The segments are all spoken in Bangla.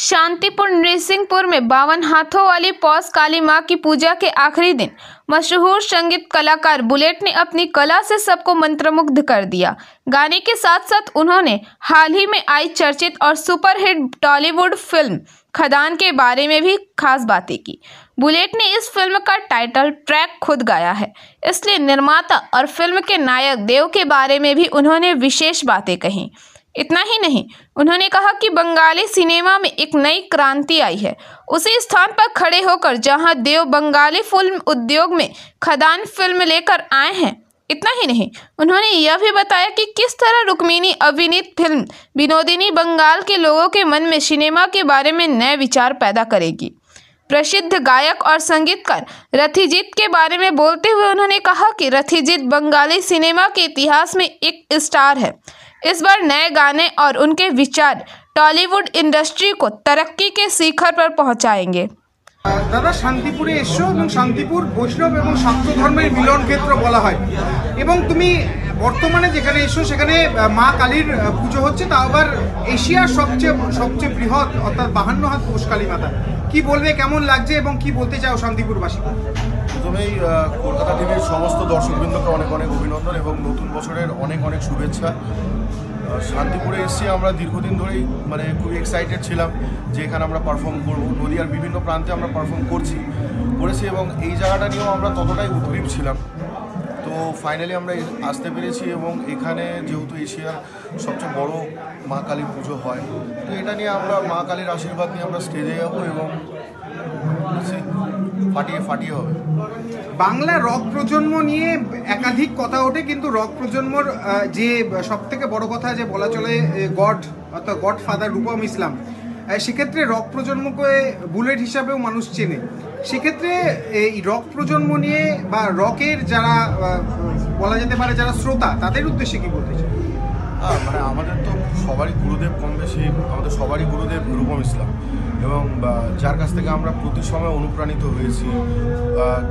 शांतिपुर नृसिंहपुर में 52 हाथों वाली पौष काली मां की पूजा के आखिरी दिन मशहूर संगीत कलाकार बुलेट ने अपनी कला से सबको मंत्रमुग्ध कर दिया। गाने के साथ साथ उन्होंने हाल ही में आई चर्चित और सुपरहिट टॉलीवुड फिल्म खदान के बारे में भी खास बातें की। बुलेट ने इस फिल्म का टाइटल ट्रैक खुद गाया है, इसलिए निर्माता और फिल्म के नायक देव के बारे में भी उन्होंने विशेष बातें कही। इतना ही नहीं, उन्होंने कहा कि बंगाली सिनेमा में एक नई क्रांति आई है। उसी स्थान पर खड़े होकर जहां देव बंगाली फिल्म उद्योग में खदान फिल्म लेकर आए हैं। इतना ही नहीं, उन्होंने यह भी बताया कि किस तरह रुक्मिणी अभिनीत फिल्म विनोदिनी बंगाल के लोगों के मन में सिनेमा के बारे में नए विचार पैदा करेगी। प्रसिद्ध गायक और संगीतकार रथिजीत के बारे में बोलते हुए उन्होंने कहा कि रथिजीत बंगाली सिनेमा के इतिहास में एक स्टार है। इस बार नए गाने और उनके विचार टॉलीवुड इंडस्ट्री को तरक्की के शिखर पर पहुंचाएंगे। दादा शांतिपुरे एसो এবং শান্তিপুর বৈষ্ণব এবং শাক্ত ধর্মের মিলন ক্ষেত্র বলা হয় এবং তুমি বর্তমানে যেখানে এসো সেখানে মা কালীর পুজো হচ্ছে, তাও আবার এশিয়ার সবচেয়ে বৃহৎ অর্থাৎ 52 হাত পৌষ কালী মাতা। কি বলবে, কেমন লাগছে এবং কি বলতে চাও শান্তিপুরবাসী? প্রথমেই কলকাতা টিভির সমস্ত দর্শকবৃন্দকে অনেক অনেক অভিনন্দন এবং নতুন বছরের অনেক অনেক শুভেচ্ছা। শান্তিপুরে এসে আমরা দীর্ঘদিন ধরেই খুবই এক্সাইটেড ছিলাম যে এখানে আমরা পারফর্ম করব। নদিয়ার বিভিন্ন প্রান্তে আমরা পারফর্ম করেছি এবং এই জায়গাটা নিয়েও আমরা ততটাই উদ্গ্রীব ছিলাম। তো ফাইনালি আমরা আসতে পেরেছি এবং এখানে যেহেতু এশিয়ার সবচেয়ে বড় মা কালী পুজো হয়, তো এটা নিয়ে আমরা মা কালীর আশীর্বাদ নিয়ে আমরা স্টেজে যাবো এবং ফাটিয়ে হবে। বাংলা রক প্রজন্ম নিয়ে একাধিক কথা ওঠে, কিন্তু রক প্রজন্মর যে সবথেকে বড় কথা যে বলা চলে গড অর্থাৎ গডফাদার রূপম ইসলাম, সেক্ষেত্রে রক প্রজন্মকে বুলেট হিসাবেও মানুষ চেনে। সেক্ষেত্রে এই রক প্রজন্ম নিয়ে বা রকের যারা বলা যেতে পারে যারা শ্রোতা, তাদের উদ্দেশ্যে কি বলতে চাই? আমাদের তো সবারই গুরুদেব কম বেশি, আমাদের সবারই গুরুদেব রূপম ইসলাম এবং যার কাছ থেকে আমরা প্রতি সময় অনুপ্রাণিত হয়েছি।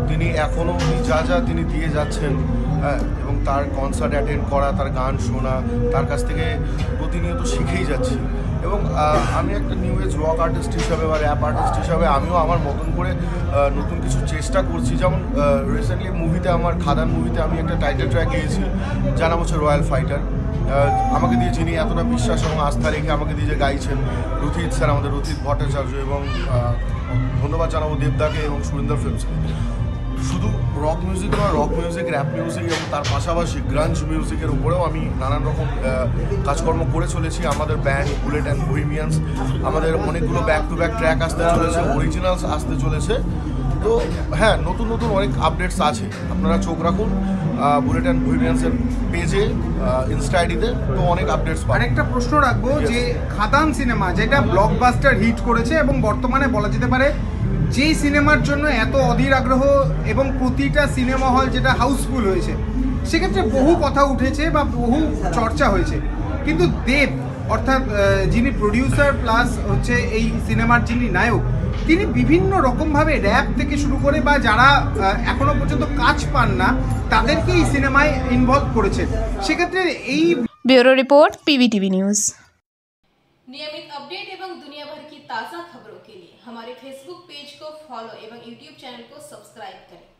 তিনি এখনও যা তিনি দিয়ে যাচ্ছেন এবং তার কনসার্ট অ্যাটেন্ড করা, তার গান শোনা, তার কাছ থেকে প্রতিনিয়ত শিখেই যাচ্ছি। এবং আমি একটা নিউ এজ রক আর্টিস্ট হিসাবে বা র্যাপ আর্টিস্ট হিসাবে আমিও আমার মতন করে নতুন কিছু চেষ্টা করছি। যেমন রিসেন্টলি মুভিতে আমার খাদান মুভিতে আমি একটা টাইটেল ট্র্যাক গিয়েছি, যার নাম হচ্ছে রয়্যাল ফাইটার। আমাকে দিয়ে যিনি এতটা বিশ্বাস এবং আস্থা রেখে আমাকে দিয়ে যে গাইছেন রথিত স্যার, আমাদের রথিত ভট্টাচার্য, এবং ধন্যবাদ জানাবো দেবদাকে এবং সুরেন্দ্র ফিল্মসকে। শুধু রক মিউজিক নয়, রক মিউজিক, র্যাপ মিউজিক এবং তার পাশাপাশি গ্রাঞ্জ মিউজিকের উপরেও আমি নানান রকম কাজকর্ম করে চলেছি। আমাদের ব্যান্ড বুলেট অ্যান্ড বহিমিয়ান্স, আমাদের অনেকগুলো ব্যাক টু ব্যাক ট্র্যাক আসতে চলেছে, অরিজিনালস আসতে চলেছে। তো হ্যাঁ, নতুন নতুন আপডেটস আছে, আপনারা চোখ রাখুন বুলেট অ্যান্ড বহিমিয়ান্সের পেজে, ইনস্টা আইডিতে, তো অনেক আপডেটস পাবেন। আরেকটা প্রশ্ন রাখবো যে খাদান সিনেমা যেটা ব্লকবাস্টার হিট করেছে এবং বর্তমানে বলা যেতে পারে যেই সিনেমার জন্য এত অধীর আগ্রহ এবং প্রতিটা সিনেমা হল যেটা হাউসফুল হয়েছে, সেক্ষেত্রে বহু কথা উঠেছে বা বহু চর্চা হয়েছে, কিন্তু দেব অর্থাৎ যিনি প্রডিউসার প্লাস হচ্ছে এই সিনেমার যিনি নায়ক, তিনি বিভিন্ন রকমভাবে র্যাপ থেকে শুরু করে বা যারা এখনো পর্যন্ত কাজ পান না তাদেরকে এই সিনেমায় ইনভলভ করেছেন। সেক্ষেত্রে এই ब्यूरो रिपोर्ट PVTV न्यूज़। नियमित अपडेट एवं दुनिया भर की ताज़ा खबरों के लिए हमारे फेसबुक पेज को फॉलो एवं यूट्यूब चैनल को सब्सक्राइब करें।